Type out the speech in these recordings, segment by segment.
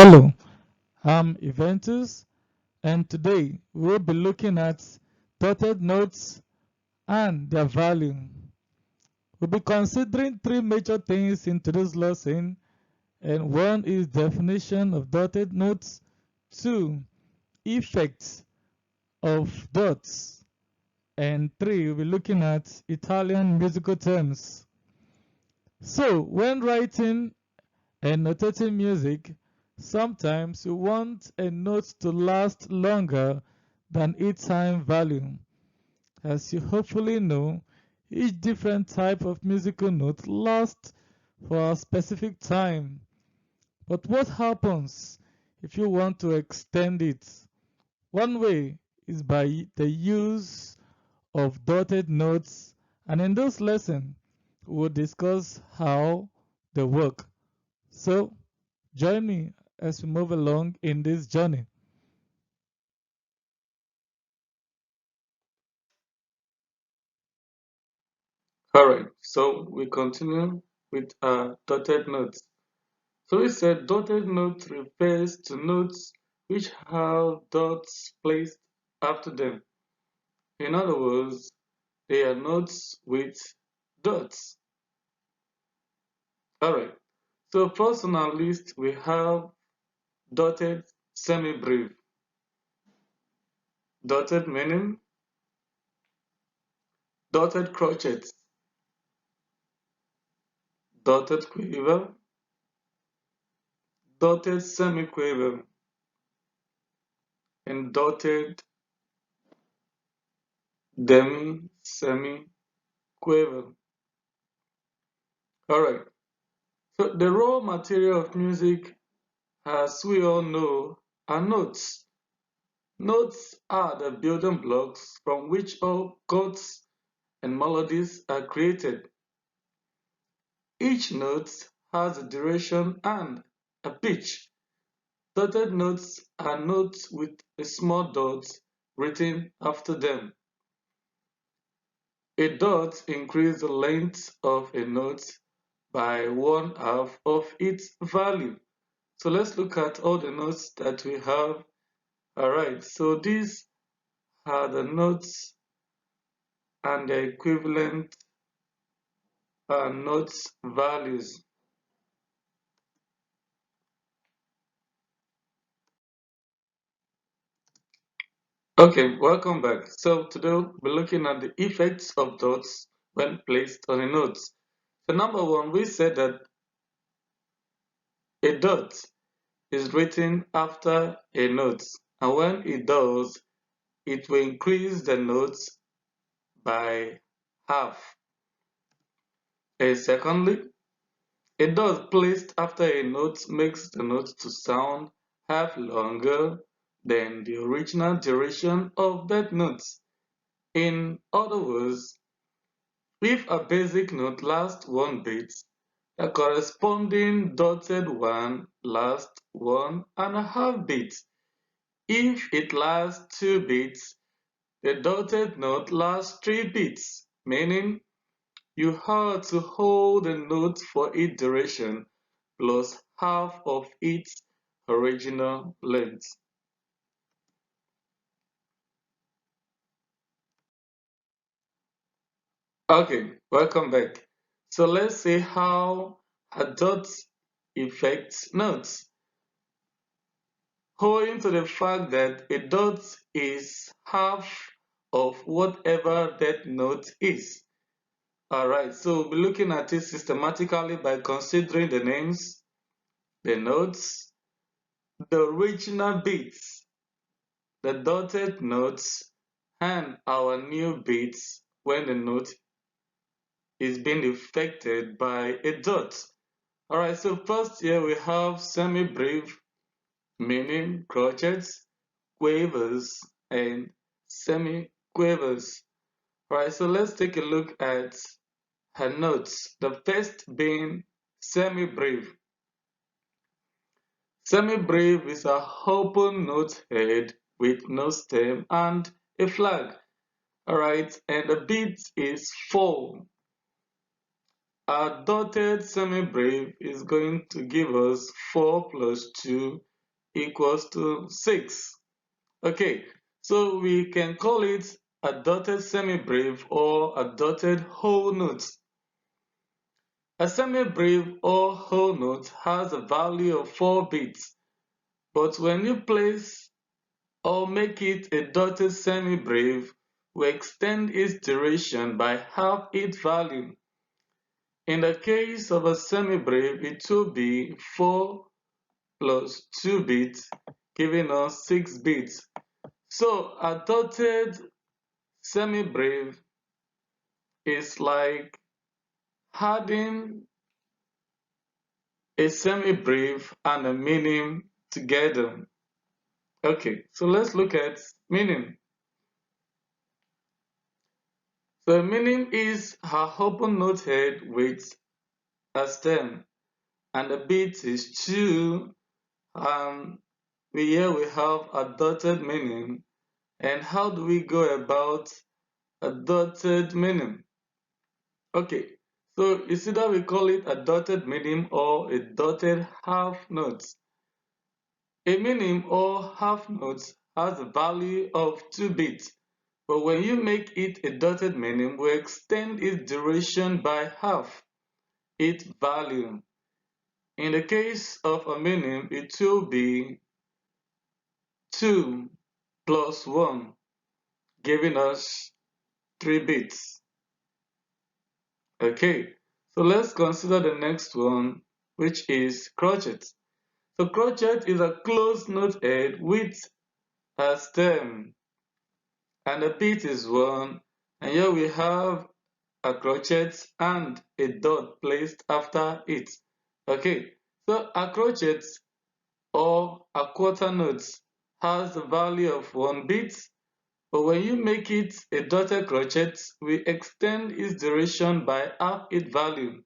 Hello, I'm Eventus, and today we'll be looking at dotted notes and their value. We'll be considering three major things in today's lesson, and one is definition of dotted notes, two, effects of dots, and three, we'll be looking at Italian musical terms. So, when writing and notating music, sometimes you want a note to last longer than its time value. As you hopefully know, each different type of musical note lasts for a specific time. But what happens if you want to extend it? One way is by the use of dotted notes, and in this lesson, we'll discuss how they work. So, join me as we move along in this journey. Alright, so we continue with our dotted notes. So we said dotted note refers to notes which have dots placed after them. In other words, they are notes with dots. Alright, so first on our list we have dotted semi-breve. Dotted meaning dotted crotchets, dotted quiver, dotted semi-quiver, and dotted demi-semi-quiver. Alright, so the raw material of music, as we all know, are notes. Notes are the building blocks from which all chords and melodies are created. Each note has a duration and a pitch. Dotted notes are notes with a small dot written after them. A dot increases the length of a note by 1/2 of its value. So let's look at all the notes that we have. Alright, so these are the notes and the equivalent notes values. Okay, welcome back. So today we're looking at the effects of dots when placed on a note. So number one, we said that a dot is written after a note, and when it does, it will increase the notes by half. And secondly, a dot placed after a note makes the note to sound half longer than the original duration of that note. In other words, if a basic note lasts 1 beat, the corresponding dotted one lasts 1.5 beats. If it lasts 2 beats, the dotted note lasts 3 beats, meaning you have to hold the note for its duration plus half of its original length. Okay, welcome back. So let's see how a dot affects notes. Owing to the fact that a dot is half of whatever that note is. Alright, so we'll be looking at it systematically by considering the names, the notes, the original beats, the dotted notes, and our new beats when the note is being affected by a dot. Alright, so first here we have semi-breve, meaning crotchets, quavers, and semi-quavers. Alright, so let's take a look at her notes. The first being semi-breve. Semi-breve is a open note head with no stem and a flag. Alright, and the beat is 4. Our dotted semi-breve is going to give us 4 plus 2, equals to 6. Okay, so we can call it a dotted semibreve or a dotted whole note. A semibreve or whole note has a value of 4 bits, but when you place or make it a dotted semibreve, we extend its duration by half its value. In the case of a semibreve, it will be 4 plus 2 bits, giving us 6 bits. So a dotted semibreve is like adding a semibreve and a minim together. Okay, so let's look at minim. So a minim is an open note head with a stem, and the bit is 2. Here we have a dotted minim. And how do we go about a dotted minim? Okay, so it's either we call it a dotted minim or a dotted half note. A minim or half note has a value of 2 bits, but when you make it a dotted minim, we extend its duration by half its value. In the case of a minim, it will be 2 plus 1, giving us 3 bits. Okay, so let's consider the next one, which is crochet. So crochet is a closed note head with a stem, and the bit is 1, and here we have a crochet and a dot placed after it. Okay, so a crochet or a quarter note has the value of 1 bit, but when you make it a dotted crochet, we extend its duration by half its value.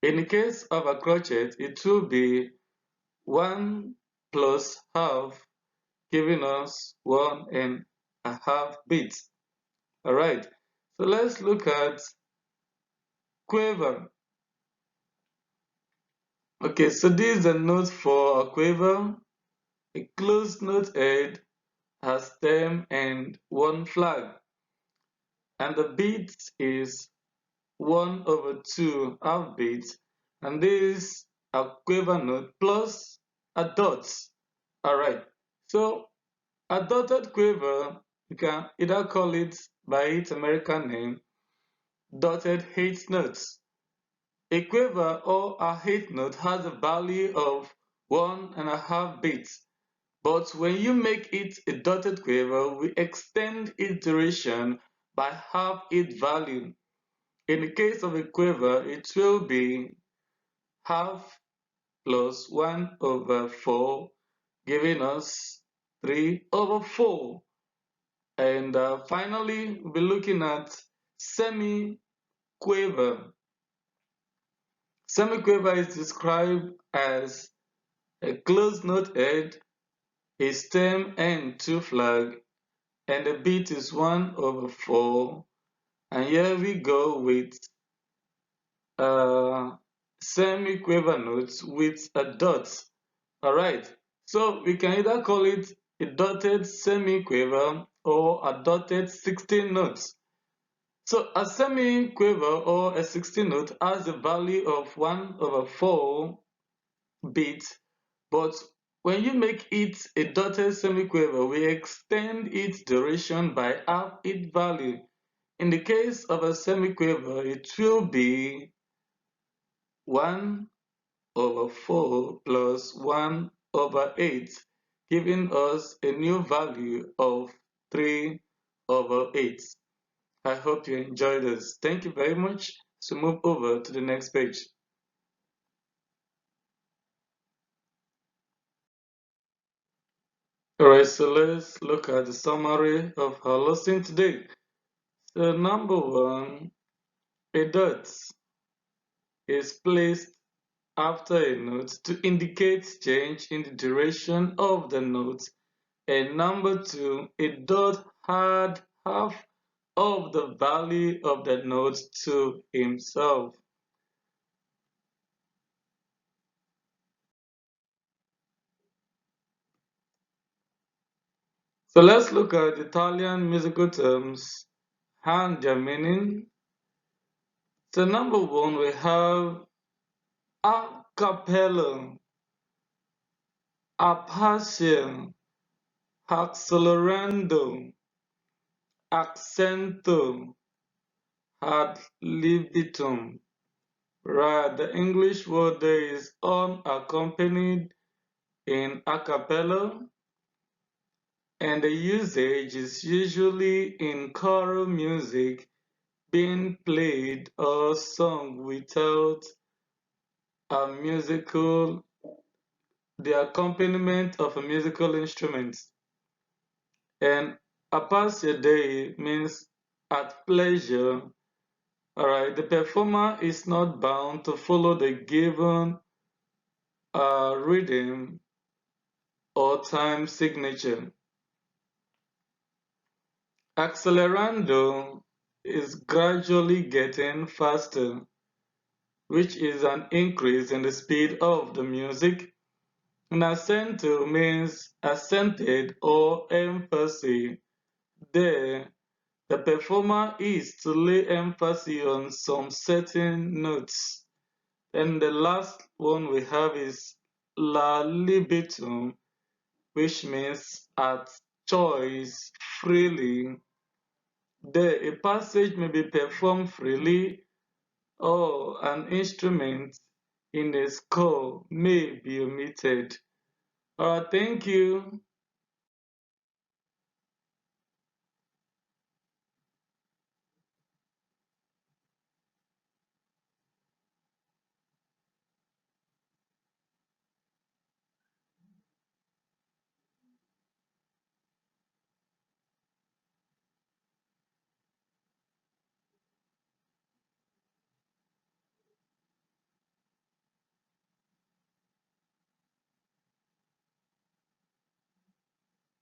In the case of a crochet, it will be 1 plus half, giving us 1.5 bits. Alright, so let's look at quiver. Okay, so this is the note for a quiver. A closed note head has stem and 1 flag, and the beat is 1/2 half beats, and this is a quiver note plus a dot. Alright, so a dotted quiver, you can either call it by its American name, dotted eighth notes. A quiver or a eighth note has a value of 1.5 bits, but when you make it a dotted quiver, we extend its duration by half its value. In the case of a quiver, it will be half plus 1/4, giving us 3/4. And finally, we'll be looking at semi-quiver. Semi-quiver is described as a closed note head, a stem and 2 flag, and the beat is 1/4. And here we go with semi-quiver notes with a dot. Alright, so we can either call it a dotted semi-quiver or a dotted 16 notes. So a semi-quiver or a 16 note has a value of 1/4 bits, but when you make it a dotted semi-quiver, we extend its duration by half its value. In the case of a semi-quiver, it will be 1/4 plus 1/8, giving us a new value of 3/8. I hope you enjoyed this. Thank you very much. So move over to the next page. Alright, so let's look at the summary of our lesson today. So number 1, a dot is placed after a note to indicate change in the duration of the note. And number 2, a dot had half of the value of the note to himself. So let's look at Italian musical terms and their meaning. So number one, we have a cappella, appasion, accelerando, accento, ad libitum. Right, the English word there is unaccompanied in a cappella, and the usage is usually in choral music being played or sung without a musical, the accompaniment of a musical instrument. And apasia dei means at pleasure. Alright, the performer is not bound to follow the given rhythm or time signature. Accelerando is gradually getting faster, which is an increase in the speed of the music. And accento means accented or emphasis. There, the performer is to lay emphasis on some certain notes. And the last one we have is la libitum, which means at choice, freely. There, a passage may be performed freely, or an instrument in a score may be omitted. Thank you.